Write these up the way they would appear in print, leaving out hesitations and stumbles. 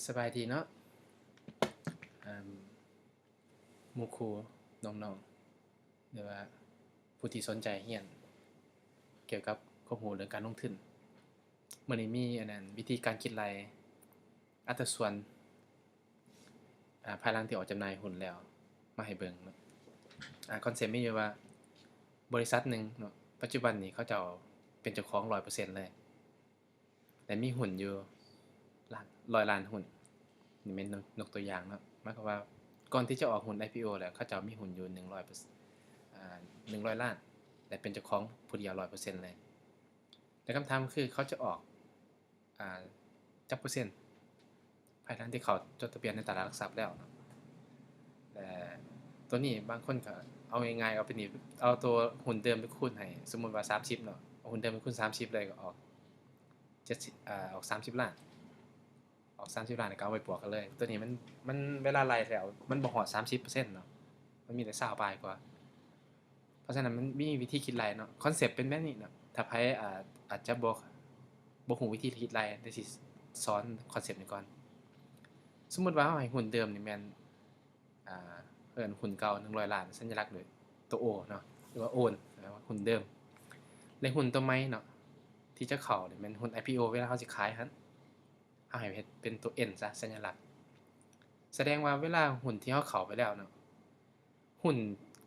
สบายดีเนาะอ่าหมู่ครูน้องๆหรือว่าผู้ที่สนใจเรียนเกี่ยวกับข้อมูลเรื่องการลงทุนมื้อนี้มีอันนั้นวิธีการคิดรายอัตราส่วนภายหลังที่ออกจำหน่ายหุ้นแล้วมาให้เบิ่งเนาะคอนเซปต์มีอยู่ว่าบริษัทหนึ่งเนาะปัจจุบันนี้เขาเจ้าเป็นเจ้าของ 100% เลยแต่มีหุ้นอยู่ล้าน100ล้านหุ้นนี่แม่นยกตัวอย่างเนาะหมายความว่าก่อนที่จะออกหุ้น IPO แล้วเขาเจ้ามีหุ้นอยู่100%100ล้านแต่เป็นเจ้าของผู้เดียว 100% เลยแต่คำถามคือเขาจะออกจักเปอร์เซ็นต์ภายหลังที่เขาจดทะเบียนในตลาดหลักทรัพย์แล้วเนาะแต่ตัวนี้บางคนก็เอาง่ายๆเอาเป็นนี่เอาตัวหุ้นเดิมไปคูณให้สมมุติว่า30เนาะเอาหุ้นเดิมไปคูณ30เลยก็ออก70ออก30ล้านออก30ล้านก็เอาไปบวกกันเลยตัวนี้มันเวลาไล่แล้วมันบ่ฮอด 30% เนาะมันมีแต่20ปลายกว่าเพราะฉะนั้นมันมีวิธีคิดไล่เนาะคอนเซปต์เป็นแบบนี้เนาะถ้าไผอาจจะบ่ฮู้วิธีคิดไล่เดี๋ยวสิสอนคอนเซปต์นี้ก่อนสมมุติว่าเฮาให้หุ้นเดิมนี่แม่นอ่าเอิ้นหุ้นเก่า100ล้านสัญลักษณ์ด้วยตัว O เนาะหรือว่าโอนแปลว่าหุ้นเดิมและหุ้นตัวใหม่เนาะที่จะเข้านี่แม่นหุ้น IPO เวลาเฮาสิขายหั้นเฮาให้เฮ็ดเป็นตัว N ซะสัญลักษณ์แสดงว่าเวลาหุ้นที่เฮาเข้าไปแล้วเนาะหุ้น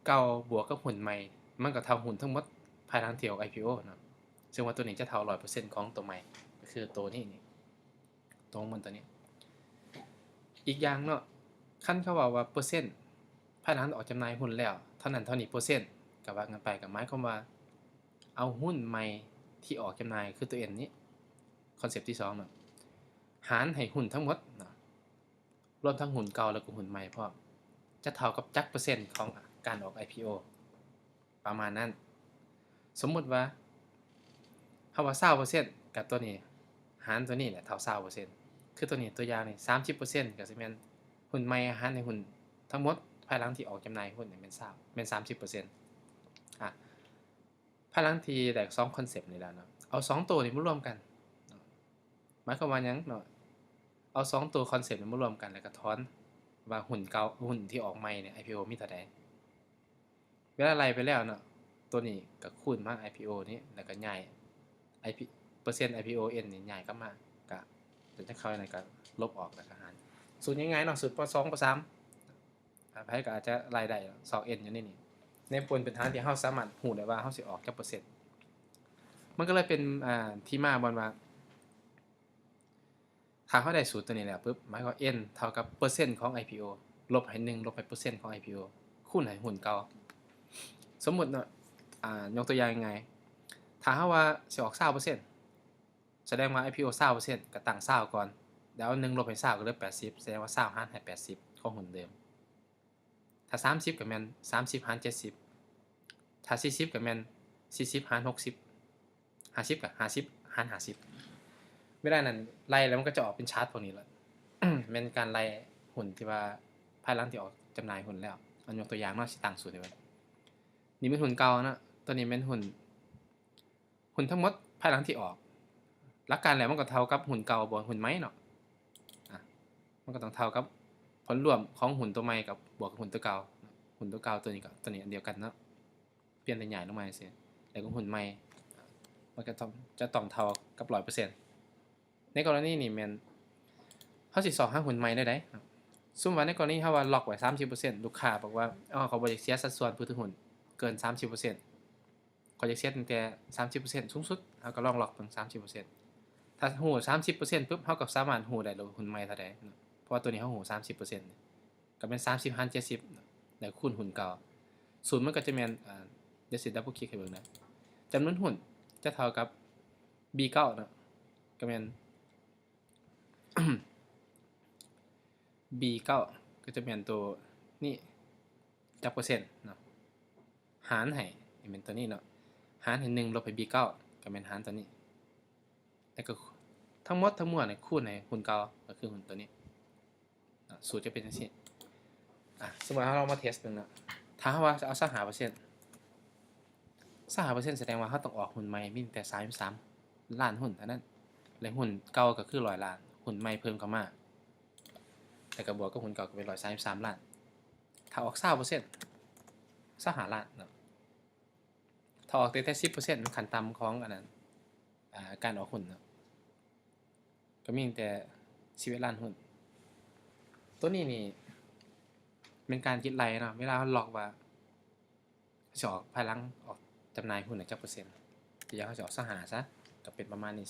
เก่าบวกกับหุ้นใหม่มันก็เท่าหุ้นทั้งหมดภายหลังที่ออก IPO เนาะซึ่งว่าตัวนี้จะเท่า 100% ของตัวใหม่ก็คือตัวนี้นี่ตัวของมันตัวนี้อีกอย่างเนาะคันเขาเว้าว่าเปอร์เซ็นต์ภายหลังออกจำหน่ายหุ้นแล้วเท่านั้นเท่านี้เปอร์เซ็นต์ก็ว่ากันไปก็หมายความว่าเอาหุ้นใหม่ที่ออกจำหน่ายคือตัว N นี้คอนเซปต์ที่2เนาะหารให้หุ้นทั้งหมดเนาะรวมทั้งหุ้นเก่าแล้วก็หุ้นใหม่พร้อมจะเท่ากับจักเปอร์เซ็นต์ของการออก IPO ประมาณนั้นสมมุติว่าเฮาว่า20%กับตัวนี้หารตัวนี้แหละเท่า20%คือตัวนี้ตัวอย่างนี่30%ก็สิแม่นหุ้นใหม่หารในหุ้นทั้งหมดภายหลังที่ออกจำหน่ายหุ้นนี่แม่น20แม่น30%อ่าภายหลังที่ได้2คอนเซปต์นี้แล้วเนาะเอา2ตัวนี้มารวมกันหมายความว่าหยังเนาะเอา2ตัวคอนเซปต์นี้มารวมกันแล้วก็ถอนว่าหุ้นเก่าหุ้นที่ออกใหม่เนี่ย IPO มีเท่าใดเวลาไล่ไปแล้วเนาะตัวนี้ก็คูณมา IPO นี้แล้วก็ย้าย IP เปอร์เซ็นต์ IPO N นี่ย้ายกลับมาก็เดี๋ยวจังเข้าอันนั้นก็ลบออกแล้วก็หารสูตรง่ายๆเนาะสูตรป2ป3ไผก็อาจจะไล่ได้2 N อยู่ในนี้ในบนเป็นทางที่เฮาสามารถรู้ได้ว่าเฮาสิออกจักเปอร์เซ็นต์มันก็เลยเป็นที่มาบ่ว่าถ้าเฮาได้สูตรตัวนี้แล้วปึ๊บหมายความว่า N เท่ากับเปอร์เซ็นต์ของ IPO ลบให้1ลบให้เปอร์เซ็นต์ของ IPO คูณให้หุ้นเก่าสมมุติเนาะยกตัวอย่างง่ายๆถ้าเฮาว่าสิออก20%แสดงว่า IPO 20%ก็ตั้ง20ก่อนแล้วเอา1ลบให้20ก็เหลือ80แสดงว่า20หารให้80ของหุ้นเดิมถ้า30ก็แม่น30หาร70ถ้า40ก็แม่น40หาร60 50ก็50หาร50เวลานั้นไล่แล้วมันก็จะออกเป็นชาร์ตพวกนี้แหละ แม่นการไล่หุ้นที่ว่าภายหลังที่ออกจำหน่ายหุ้นแล้วอันยกตัวอย่างเนาะสิตั้งสูตรให้เบิ่งนี่เป็นหุ้นเก่าเนาะตัวนี้เป็นหุ้นทั้งหมดภายหลังที่ออกหลักการแล้วมันก็เท่ากับหุ้นเก่าบวกหุ้นใหม่เนาะมันก็ต้องเท่ากับผลรวมของหุ้นตัวใหม่กับบวกกับหุ้นตัวเก่าหุ้นตัวเก่าตัวนี้กับตัวนี้อันเดียวกันเนาะเปลี่ยนแต่ใหญ่ลงมาซื่อแล้วก็หุ้นใหม่มันก็จะต้องเท่ากับ 100% ในกรณีนี้แม่นเฮาสิสอบหาหุ้นใหม่ได้สมมุติว่าในกรณีเฮาว่าล็อกไว้ 30% ลูกค้าบอกว่าเขาบ่อยากเสียสัดส่วนผู้ถือหุ้นเกิน 30%เขาอยากเสียตั้งแต่ 30% สูงสุดเฮาก็ลองล็อกเบิ่ง 30%ถ้าฮู้ 30% ปึ๊บเฮาก็สามารถฮู้ได้แล้วว่าหุ้นใหม่เท่าใดเพราะว่าตัวนี้เฮาฮู้ 30%ก็เป็น30หาร70แล้วคูณหุ้นเก่าสูตรมันก็จะแม่นเดี๋ยวสิดับเบิลคลิกให้เบิ่งนะจำนวนหุ้นจะเท่ากับ B9 เนาะก็แม่น B9 ก็จะแม่นตัวนี้จักเปอร์เซ็นต์เนาะหารให้แม่นตัวนี้เนาะหารให้1ลบให้ B9 ก็แม่นหารตัวนี้แล้วก็ทั้งหมดทั้งมวลนี่คูณให้หุ้นเก่าก็คือหุ้นตัวนี้สูตรจะเป็นจังซี่สมมุติเราลองมาเทสต์เบิ่งเนาะถ้าว่าจะเอาสัก5% 25%แสดงว่าเราต้องออกหุ้นใหม่มีตั้งแต่33ล้านหุ้นเท่านั้นและหุ้นเก่าก็คือ100ล้านหุ้นใหม่เพิ่มเข้ามา แล้วก็บวกกับหุ้นเก่าก็เป็น133ล้านถ้าออก20% 25ล้านเนาะถ้าออกแต่10%มันขั้นต่ำของอันนั้นการออกหุ้นเนาะก็มีแต่11ล้านหุ้นตัวนี้นี่เป็นการคิดไล่เนาะเวลาเขาล็อกว่าจะออกภายหลังออกจำหน่ายหุ้นจักเปอร์เซ็นต์ที่เขาจะออก25ซะก็เป็นประมาณนี้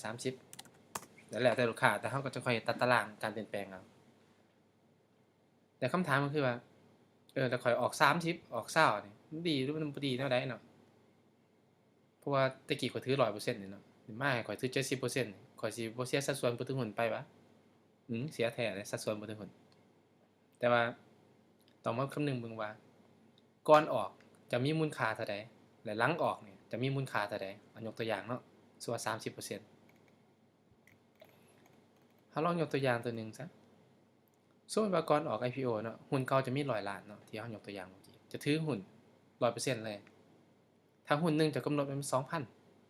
30แล้วแต่ลูกค้าแต่เขาก็จะค่อยตัดตารางการเปลี่ยนแปลงเอาแต่คำถามก็คือว่าแต่ข่อยออก30ออก20นี่มันดีหรือมันบ่ดีแนวใดเนาะเพราะว่าแต่กี้ข่อยถือ100%นี่เนาะมาให้ข่อยถือ70%ข่อยสิบ่เสียสัดส่วนผู้ถือหุ้นไปวะเสียแท้เลยสัดส่วนผู้ถือหุ้นแต่ว่าต้องมาคำนึงเบิ่งว่าก่อนออกจะมีมูลค่าเท่าใดและหลังออกเนี่ยจะมีมูลค่าเท่าใดยกตัวอย่างเนาะสมมุติว่า30%เฮาลองยกตัวอย่างตัวหนึ่งซะสมมุติว่าก่อนออก IPO เนาะหุ้นเก่าจะมี100ล้านเนาะที่เฮายกตัวอย่างเมื่อกี้จะถือหุ้น 100% เลยถ้าหุ้นหนึ่งจะกำหนดเป็น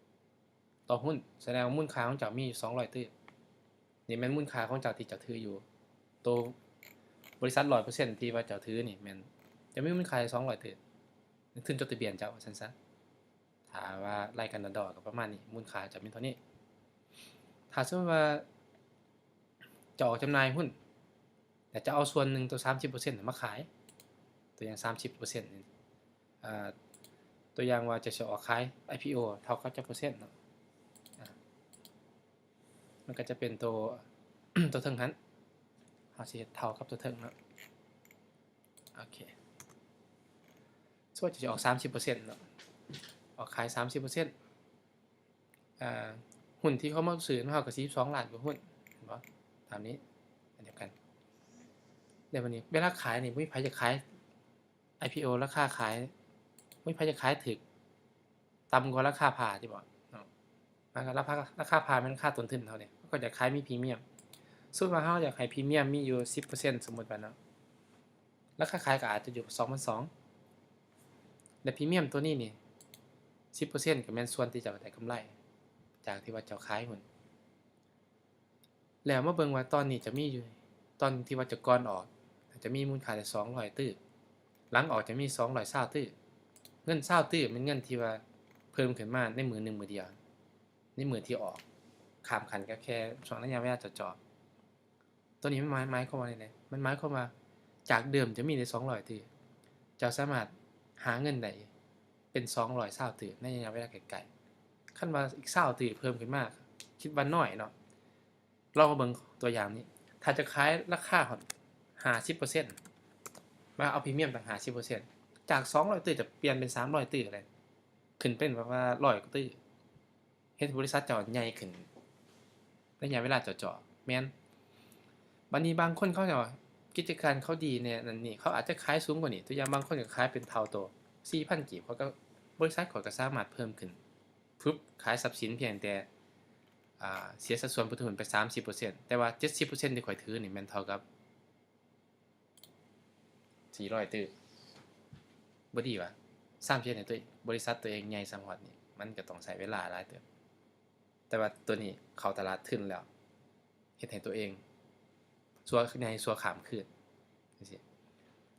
2,000 ต่อหุ้นแสดงว่ามูลค่าของเจ้ามีอยู่200ตื้อนี่แม่นมูลค่าของเจ้าที่เจ้าถืออยู่ตัวบริษัท 100% ที่ว่าเจ้าถือนี่แม่นจะมีมูลค่า200ตื้อทุนจดทะเบียนเจ้าว่าซั่นซะถ้าว่ารายกันดอก็ประมาณนี้มูลค่าจะมีเท่านี้ถ้าสมมุติว่าจะออกจำหน่ายหุ้นแต่จะเอาส่วนหนึ่งตัว 30% น่ะมาขายตัวอย่าง 30% นี่ตัวอย่างว่าจะออกขาย IPO เท่ากับจักเปอร์เซ็นต์เนาะมันก็จะเป็นตัว ตัวเทิงหั้นเฮาสิเฮ็ดเท่ากับตัวเทิงเนาะโอเคส่วนจะออก 30% เนาะออกขาย 30% หุ้นที่เขามาซื้อนำเฮาก็42ล้านกว่าหุ้นเห็นบ่ตามนี้อันเดียวกันแล้วบัดนี้เวลาขายนี่บ่มีไผอยากขาย IPO ราคาขายบ่มีไผอยากขายถูกต่ำกว่าราคาผ้าติบ่เนาะราคาผ้ามันค่าต้นทุนเฮานี่เขาก็อยากขายมีพรีเมียมสมมุติว่าเฮาอยากให้พรีเมียมมีอยู่ 10% สมมุติว่าเนาะราคาขายก็อาจจะอยู่ 2,200 และพรีเมียมตัวนี้นี่ 10% ก็แม่นส่วนที่เจ้าได้กำไรจากที่ว่าเจ้าขายหุ้นแล้วมาเบิ่งว่าตอนนี้จะมีอยู่ตอนที่ว่าจะก่อนออกจะมีมูลค่าได้200ตื้อหลังออกจะมี220ตื้อเงิน20ตื้อเป็นเงินที่ว่าเพิ่มขึ้นมาในมื้อหนึ่งมื้อเดียวในมื้อที่ออกข้ามขันก็แค่ช่วงระยะเวลาเจาะๆตัวนี้มันหมายความว่าจั่งใดมันหมายความว่าจากเดิมจะมีได้200ตื้อเจ้าสามารถหาเงินได้เป็น220ตื้อในระยะเวลาใกล้ๆคันว่าอีก20ตื้อเพิ่มขึ้นมาคิดว่าน้อยเนาะลองมาเบิ่งตัวอย่างนี้ถ้าจะขายราคาฮอด 50% มาเอาพรีเมียมต่าง50%จาก200ตื้อจะเปลี่ยนเป็น300ตื้อเลยขึ้นเป็นแบบว่า100กว่าตื้อเฮ็ดให้บริษัทเจ้าใหญ่ขึ้นในระยะเวลาเจาะๆแม่นบัดนี้บางคนเขาก็กิจการเขาดีแน่นั่นนี่เขาอาจจะขายสูงกว่านี้ตัวอย่างบางคนก็ขายเป็นเท่าโต 4,000 กีบเขาก็บริษัทเขาก็สามารถเพิ่มขึ้นปึ๊บขายทรัพย์สินเพียงแต่เสียสัดส่วนผู้ถือหุ้นไป 30% แต่ว่า 70% ที่ข้อยถือนี่แม่นเท่ากับ400ตื้อบ่ดีวะซ้ำเฮ็ดให้ตัวบริษัทตัวเองใหญ่ส่ำฮอดนี่มันก็ต้องใช้เวลาหลายเติบแต่ว่าตัวนี้เข้าตลาดทุนแล้วเฮ็ดให้ตัวเองสัวใหญ่สัวข้ามคืนจังซี่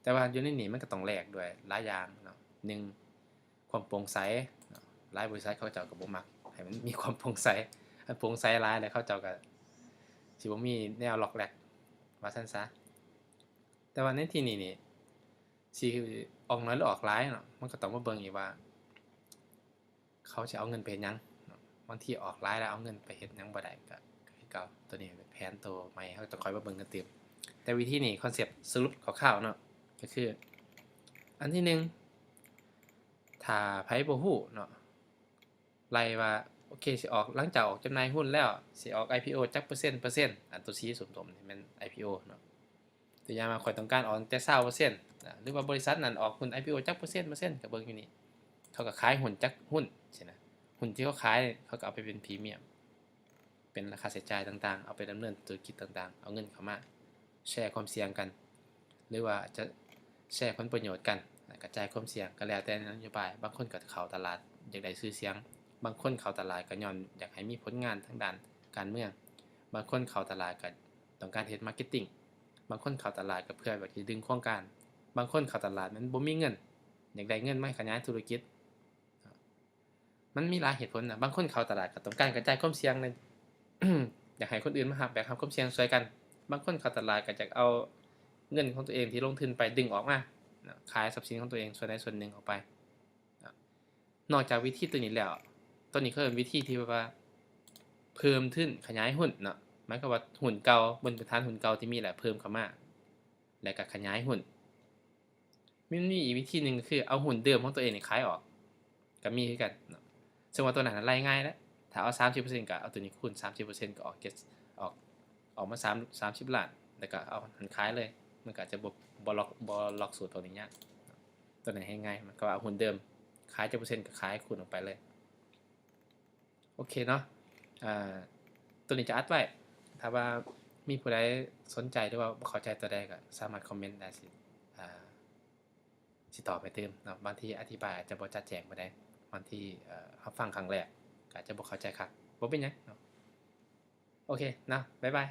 แต่ว่าอยู่ในนี้มันก็ต้องแลกด้วยหลายอย่างเนาะ1ความโปร่งใสเนาะหลายบริษัทเขาเจ้าก็บ่มักให้มันมีความโปร่งใสถ้าโปร่งใสหลายแล้วเขาเจ้าก็สิบ่มีแนวล็อกแลกว่าซั่นซะแต่ว่าในที่นี้นี่สิออกน้อยหรือออกหลายเนาะมันก็ต้องมาเบิ่งอีกว่าเขาสิเอาเงินไปเฮ็ดหยังเนาะบางทีออกหลายแล้วเอาเงินไปเฮ็ดหยังบ่ได้ก็คือเก่าตัวนี้เป็นแผนตัวใหม่เราต้องคอยมาเบิ่งกันเต็มแต่วิธีนี้คอนเซปต์สรุปคร่าวๆเนาะก็คืออันที่1ถ้าไผบ่ฮู้เนาะไล่ว่าโอเคสิออกหลังจากออกจำหน่ายหุ้นแล้วสิออก IPO จักเปอร์เซ็นต์อันตัวสีส้มๆนี่แม่น IPO เนาะตัวอย่างว่าข้อยต้องการออกแต่20%หรือว่าบริษัทนั้นออกหุ้น IPO จักเปอร์เซ็นต์ก็เบิ่งอยู่นี่เขาก็ขายหุ้นจักหุ้นซี้นะหุ้นที่เขาขายเขาก็เอาไปเป็นพรีเมียมเป็นค่าใช้จ่ายต่างๆเอาไปดำเนินธุรกิจต่างๆเอาเงินเข้ามาแชร์ความเสี่ยงกันหรือว่าจะแชร์ผลประโยชน์กันกระจายความเสี่ยงก็แล้วแต่นโยบายบางคนก็เข้าตลาดอยากได้ชื่อเสียงบางคนเข้าตลาดก็ย้อนอยากให้มีผลงานทางด้านการเมืองบางคนเข้าตลาดก็ต้องการเฮ็ดมาร์เก็ตติง บางคนเข้าตลาดก็เพื่อแบบสิดึงโครงการบางคนเข้าตลาดมันบ่มีเงินอยากได้เงินมาขยายธุรกิจมันมีหลายเหตุผลน่ะบางคนเข้าตลาดก็ต้องการกระจายความเสี่ยงใน อยากให้คนอื่นมารับแบกรับความเสี่ยงช่วยกันบางคนเข้าตลาดก็อยากเอาเงินของตัวเองที่ลงทุนไปดึงออกมาขายทรัพย์สินของตัวเองส่วนใดส่วนหนึ่งออกไปนอกจากวิธีตัวนี้แล้วตัวนี้ก็เป็นวิธีที่ว่าเพิ่มทุนขยายหุ้นเนาะหมายความว่าหุ้นเก่าบนฐานหุ้นเก่าที่มีแหละเพิ่มเข้ามาแล้วก็ขยายหุ้นมันมีอีกวิธีหนึ่งก็คือเอาหุ้นเดิมของตัวเองนี่ขายออกก็มีคือกันเนาะซึ่งว่าตัวนั้นรายง่ายแล้วถ้าเอา 30% ก็เอาตัวนี้คูณ 30% ก็ออกออกออกมา30ล้านแล้วก็เอาหันขายเลยมันก็จะบ่ล็อกสูตรตัวนี้ยากตัวไหนให้ง่ายมันก็เอาหุ้นเดิมขายจะเปอร์เซ็นต์ก็ขายคูณออกไปเลยโอเคเนาะตัวนี้จะอัดไว้ถ้าว่ามีผู้ใดสนใจหรือว่าบ่เข้าใจตัวใดก็สามารถคอมเมนต์ได้สิตอบให้เติมเนาะบางทีอธิบายอาจจะบ่ชัดแจ้งปานใดบางทีรับฟังครั้งแรกก็อาจจะบ่เข้าใจคักบ่เป็นหยังเนาะโอเคเนาะบ๊ายบาย